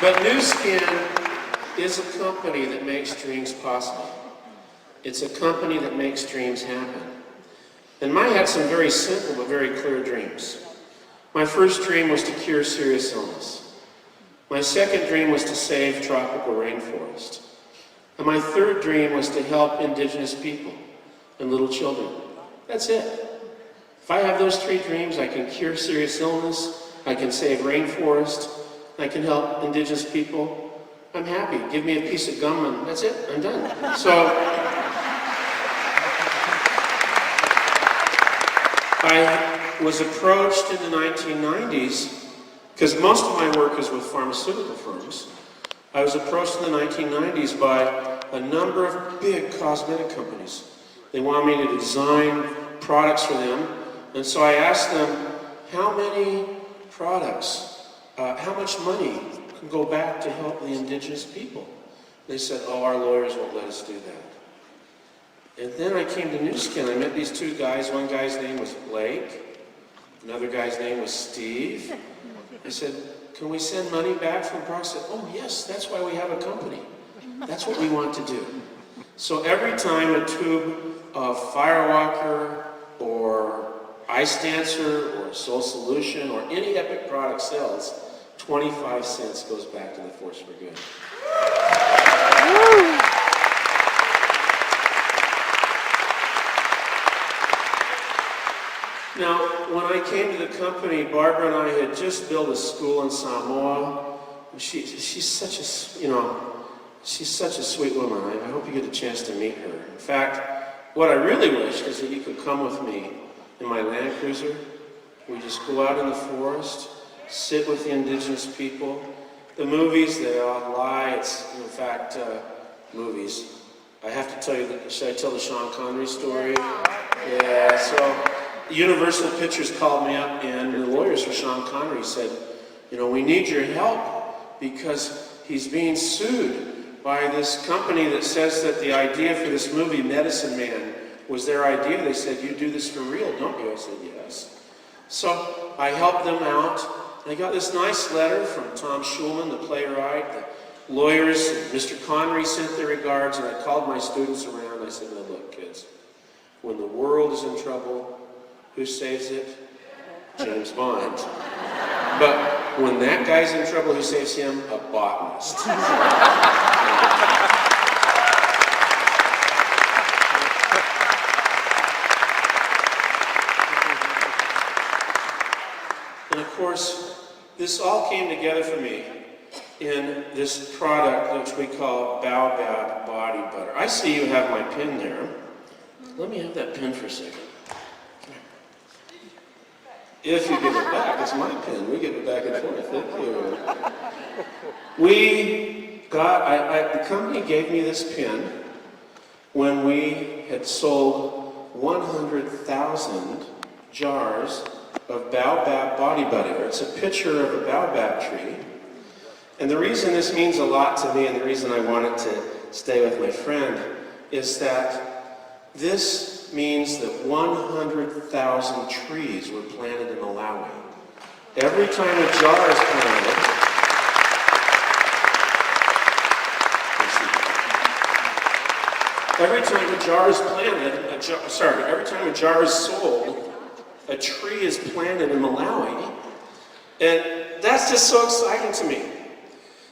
But New Skin is a company that makes dreams possible. It's a company that makes dreams happen. And I had some very simple but very clear dreams. My first dream was to cure serious illness. My second dream was to save tropical rainforest. And my third dream was to help indigenous people and little children. That's it. If I have those three dreams, I can cure serious illness, I can save rainforest, I can help indigenous people. I'm happy. Give me a piece of gum and that's it, I'm done. So, I was approached in the 1990s, because most of my work is with pharmaceutical firms. I was approached in the 1990s by a number of big cosmetic companies. They wanted me to design products for them, and so I asked them, how many products, how much money can go back to help the indigenous people? They said, oh, our lawyers won't let us do that. And then I came to New Skin. I met these two guys. One guy's name was Blake. Another guy's name was Steve. I said, can we send money back from products? I said, oh yes, that's why we have a company. That's what we want to do. So every time a tube of Firewalker or Ice Dancer or Soul Solution or any Epic product sells, 25 cents goes back to the Force for Good. Now, when I came to the company, Barbara and I had just built a school in Samoa. She's such a, she's such a sweet woman. I hope you get a chance to meet her. In fact, what I really wish is that you could come with me in my Land Cruiser. We just go out in the forest, sit with the indigenous people. The movies, they all lie. It's, in fact, movies. I have to tell you, should I tell the Sean Connery story? Yeah, so Universal Pictures called me up, and the lawyers for Sean Connery said, we need your help because he's being sued by this company that says that the idea for this movie, Medicine Man, was their idea. They said, you do this for real, don't you? I said, yes. So I helped them out. And I got this nice letter from Tom Schulman, the playwright. The lawyers, Mr. Connery sent their regards, and I called my students around. I said, now look, kids, when the world is in trouble, who saves it? James Bond. But when that guy's in trouble, who saves him? A botanist. And of course, this all came together for me in this product which we call Baobab Body Butter. I see you have my pin there. Let me have that pin for a second. If you give it back, it's my pin. We give it back and forth. Thank you. The company gave me this pin when we had sold 100,000 jars of Baobab Body Butter. It's a picture of a baobab tree. And the reason this means a lot to me, and the reason I wanted to stay with my friend, is that this means that 100,000 trees were planted in Malawi. Every time a jar is planted, every time a jar is planted, every time a jar is sold, a tree is planted in Malawi. And that's just so exciting to me.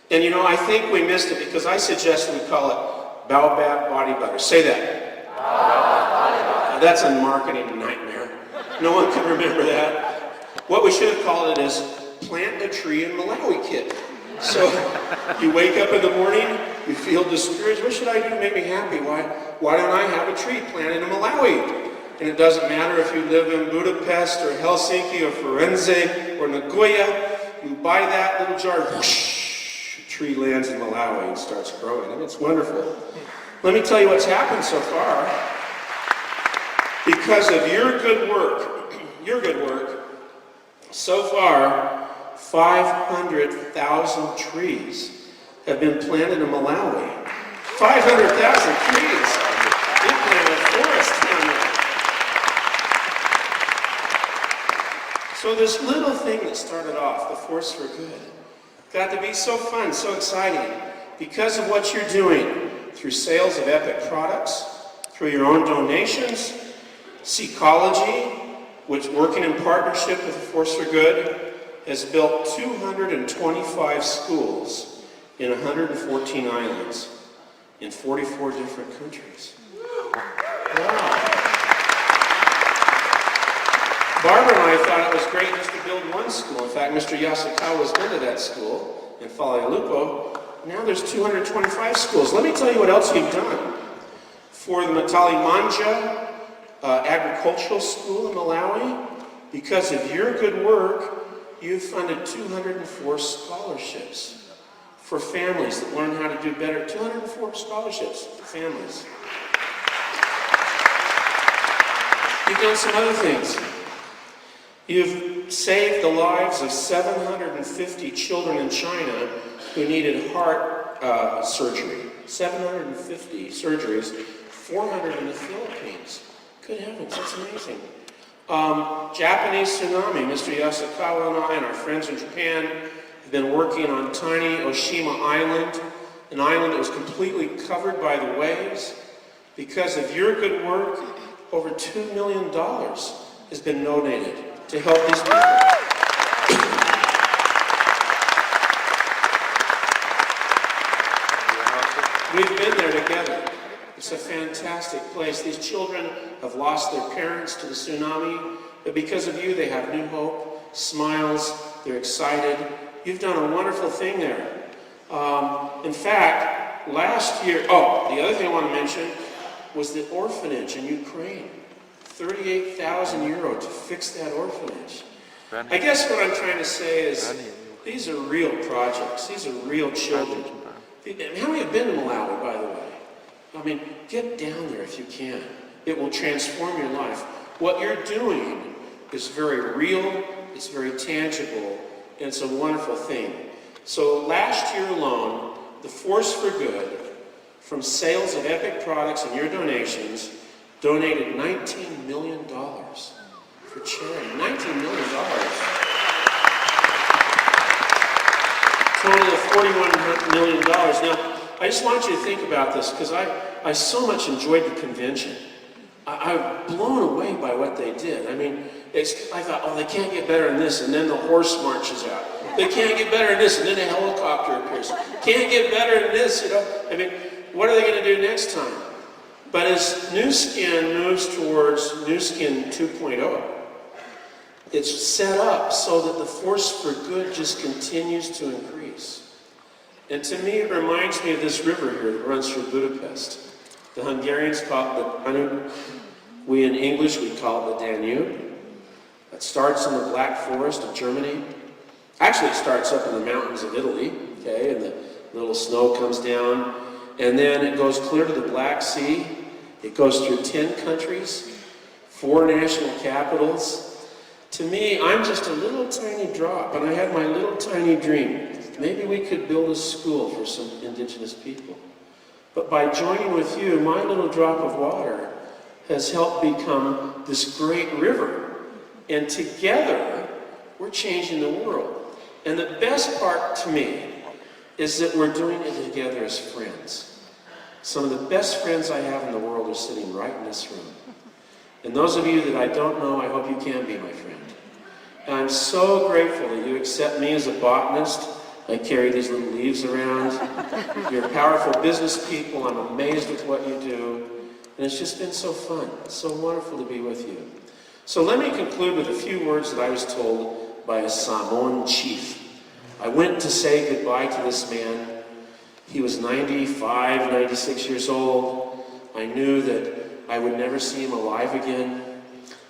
And I think we missed it because I suggested we call it Baobab Body Butter. Say that. That's a marketing nightmare. No one can remember that. What we should have called it is Plant a Tree in Malawi Kit. So you wake up in the morning, you feel discouraged. What should I do to make me happy? Why don't I have a tree planted in Malawi? And it doesn't matter if you live in Budapest or Helsinki or Firenze or Nagoya. You buy that little jar, whoosh, a tree lands in Malawi and starts growing. And it's wonderful. Let me tell you what's happened so far. Because of your good work, so far, 500,000 trees have been planted in Malawi. 500,000 trees. You planted a forest down there. So this little thing that started off, the Force for Good, Got to be so fun, so exciting. Because of what you're doing, through sales of Epoch products, through your own donations, Seecology, which working in partnership with the Force for Good, has built 225 schools in 114 islands in 44 different countries. Wow. Barbara and I thought it was great just to build one school. In fact, Mr. Yasukawa's been to that school in Falealupo. Now there's 225 schools. Let me tell you what else you've done. For the Matali Manja Agricultural School in Malawi, because of your good work, you've funded 204 scholarships for families that learn how to do better. 204 scholarships for families. You've done some other things. You've saved the lives of 750 children in China who needed heart surgery. 750 surgeries, 400 in the Philippines. Good heavens, that's amazing. Japanese tsunami, Mr. Yasukawa and I and our friends in Japan have been working on tiny Oshima Island, an island that was completely covered by the waves. Because of your good work, over $2 million has been donated to help these people. We've been there together. It's a fantastic place. These children have lost their parents to the tsunami, but because of you, they have new hope, smiles, they're excited. You've done a wonderful thing there. In fact, last year, the other thing I want to mention was the orphanage in Ukraine. 38,000 euro to fix that orphanage. I guess what I'm trying to say is, these are real projects. These are real children. How many have been to Malawi, by the way? I mean, get down there if you can. It will transform your life. What you're doing is very real, it's very tangible, and it's a wonderful thing. So last year alone, the Force for Good, from sales of Epoch products and your donations, donated $19 million for charity. $19 million. Total of $41 million. Now, I just want you to think about this, because I so much enjoyed the convention. I'm blown away by what they did. I mean, I thought, they can't get better than this, and then the horse marches out. They can't get better than this, and then a helicopter appears. Can't get better than this, you know. I mean, what are they going to do next time? But as Nu Skin moves towards Nu Skin 2.0, it's set up so that the Force for Good just continues to increase. And to me, it reminds me of this river here that runs through Budapest. The Hungarians call it the Danube. We in English, we call it the Danube. It starts in the Black Forest of Germany. Actually, it starts up in the mountains of Italy, okay, and the little snow comes down. And then it goes clear to the Black Sea. It goes through 10 countries, 4 national capitals. To me, I'm just a little tiny drop, and I had my little tiny dream. Maybe we could build a school for some indigenous people. But by joining with you, my little drop of water has helped become this great river. And together, we're changing the world. And the best part to me is that we're doing it together as friends. Some of the best friends I have in the world are sitting right in this room. And those of you that I don't know, I hope you can be my friend. And I'm so grateful that you accept me as a botanist. I carry these little leaves around. You're powerful business people. I'm amazed with what you do. And it's just been so fun. It's so wonderful to be with you. So let me conclude with a few words that I was told by a Samoan chief. I went to say goodbye to this man. He was 95, 96 years old. I knew that I would never see him alive again.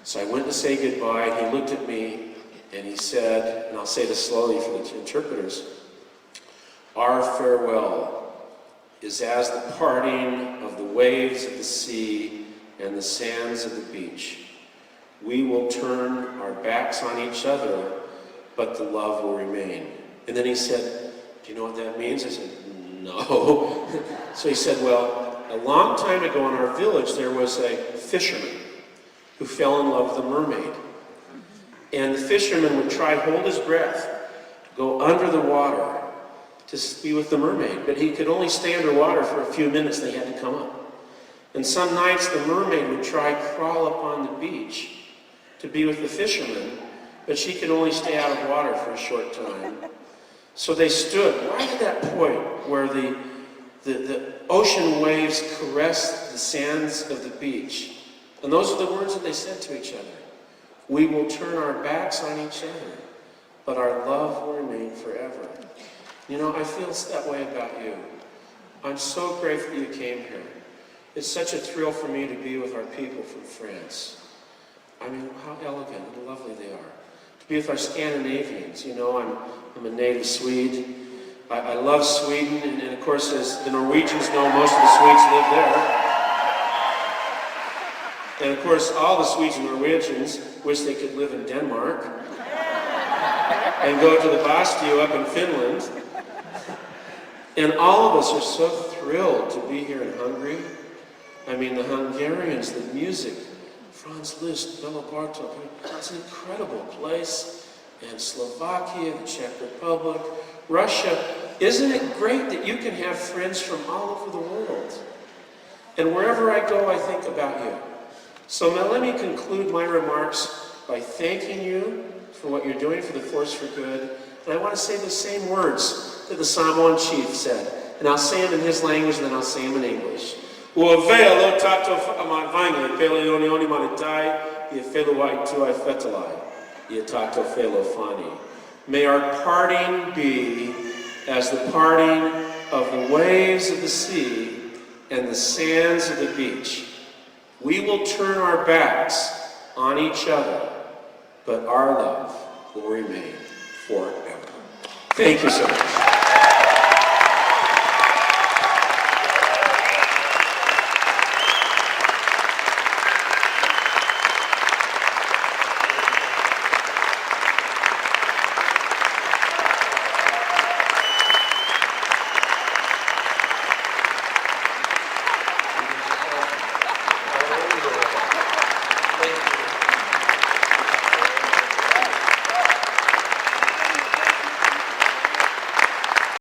So I went to say goodbye. He looked at me and he said, and I'll say this slowly for the interpreters, "Our farewell is as the parting of the waves of the sea and the sands of the beach. We will turn our backs on each other, but the love will remain." And then he said, "Do you know what that means?" I said, "No." So he said, "Well, a long time ago in our village, there was a fisherman who fell in love with a mermaid. And the fisherman would try to hold his breath, go under the water, to be with the mermaid, but he could only stay underwater for a few minutes, then he had to come up. And some nights the mermaid would try to crawl up on the beach to be with the fisherman, but she could only stay out of water for a short time. So they stood right at that point where the ocean waves caressed the sands of the beach. And those are the words that they said to each other. We will turn our backs on each other, but our love will remain forever. You know, I feel that way about you. I'm so grateful you came here. It's such a thrill for me to be with our people from France. I mean, how elegant and lovely they are. To be with our Scandinavians. You know, I'm a native Swede. I love Sweden, and of course, as the Norwegians know, most of the Swedes live there. And of course, all the Swedes and Norwegians wish they could live in Denmark and go to the Bastille up in Finland. And all of us are so thrilled to be here in Hungary. I mean, the Hungarians, the music, Franz Liszt, Bela Bartok, it's an incredible place. And Slovakia, the Czech Republic, Russia. Isn't it great that you can have friends from all over the world? And wherever I go, I think about you. So now let me conclude my remarks by thanking you for what you're doing for the Force for Good. And I want to say the same words that the Samoan chief said. And I'll say them in his language, and then I'll say them in English. May our parting be as the parting of the waves of the sea and the sands of the beach. We will turn our backs on each other, but our love will remain forever. Thank you so much.